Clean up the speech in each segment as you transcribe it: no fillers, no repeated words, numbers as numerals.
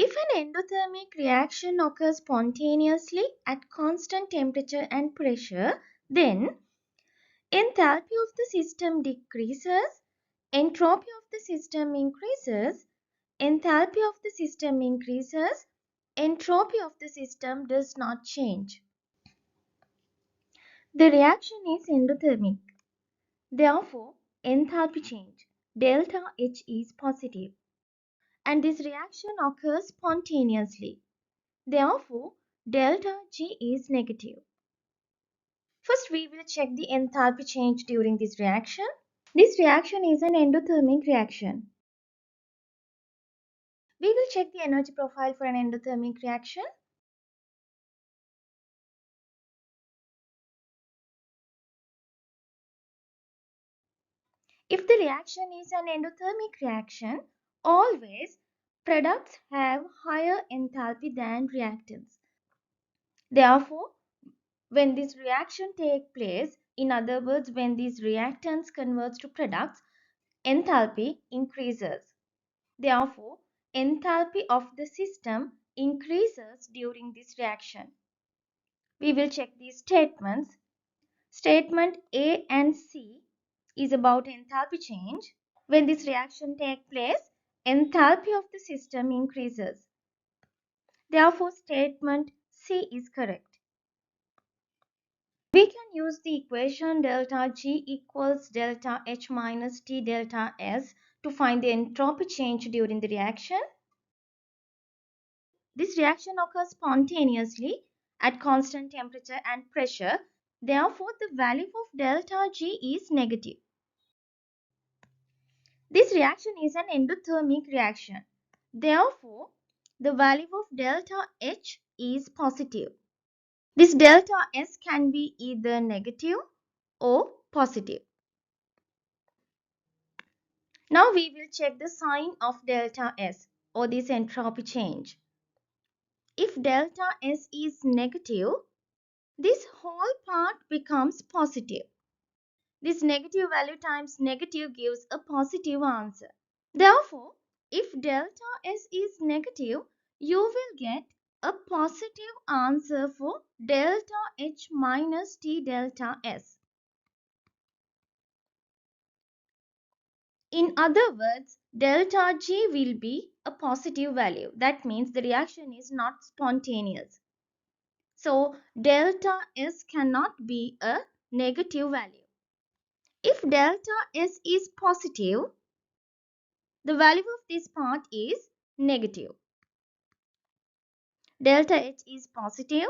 If an endothermic reaction occurs spontaneously at constant temperature and pressure, then enthalpy of the system decreases, entropy of the system increases, enthalpy of the system increases, entropy of the system does not change. The reaction is endothermic. Therefore, enthalpy change delta H is positive, and this reaction occurs spontaneously. Therefore, delta G is negative. First, we will check the enthalpy change during this reaction. This reaction is an endothermic reaction. We will check the energy profile for an endothermic reaction. If the reaction is an endothermic reaction, always products have higher enthalpy than reactants. Therefore, when this reaction takes place, in other words, when these reactants convert to products, enthalpy increases. Therefore, enthalpy of the system increases during this reaction. We will check these statements. Statement A and C is about enthalpy change. When this reaction takes place, enthalpy of the system increases. Therefore, statement C is correct. We can use the equation delta G equals delta H minus T delta S to find the entropy change during the reaction. This reaction occurs spontaneously at constant temperature and pressure. Therefore, the value of delta G is negative. This reaction is an endothermic reaction. Therefore, the value of delta H is positive. This delta S can be either negative or positive. Now we will check the sign of delta S or this entropy change. If delta S is negative, this whole part becomes positive. This negative value times negative gives a positive answer. Therefore, if delta S is negative, you will get a positive answer for delta H minus T delta S. In other words, delta G will be a positive value. That means the reaction is not spontaneous. So, delta S cannot be a negative value. If delta S is positive, the value of this part is negative. Delta H is positive.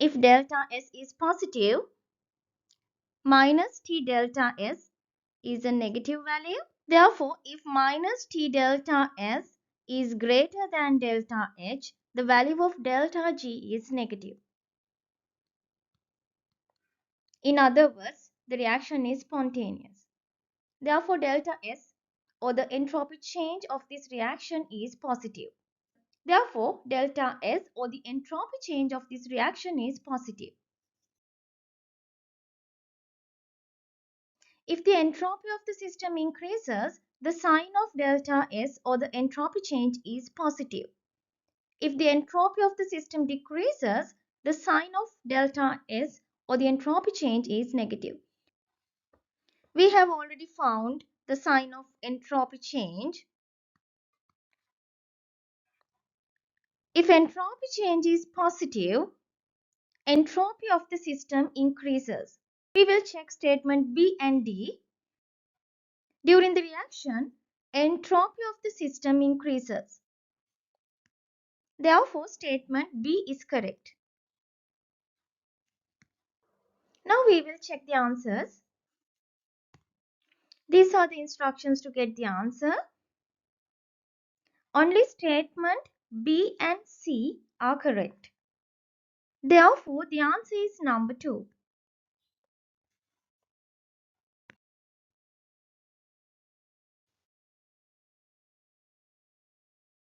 If delta S is positive, minus T delta S is a negative value. Therefore, if minus T delta S is greater than delta H, the value of delta G is negative. In other words, the reaction is spontaneous. Therefore, delta S or the entropy change of this reaction is positive. Therefore, delta S or the entropy change of this reaction is positive. If the entropy of the system increases, the sign of delta S or the entropy change is positive. If the entropy of the system decreases, the sign of delta S or the entropy change is negative. We have already found the sign of entropy change. If entropy change is positive, entropy of the system increases. We will check statement B and D. During the reaction, entropy of the system increases. Therefore, statement B is correct. Now we will check the answers. These are the instructions to get the answer. Only statement B and C are correct. Therefore, the answer is number 2.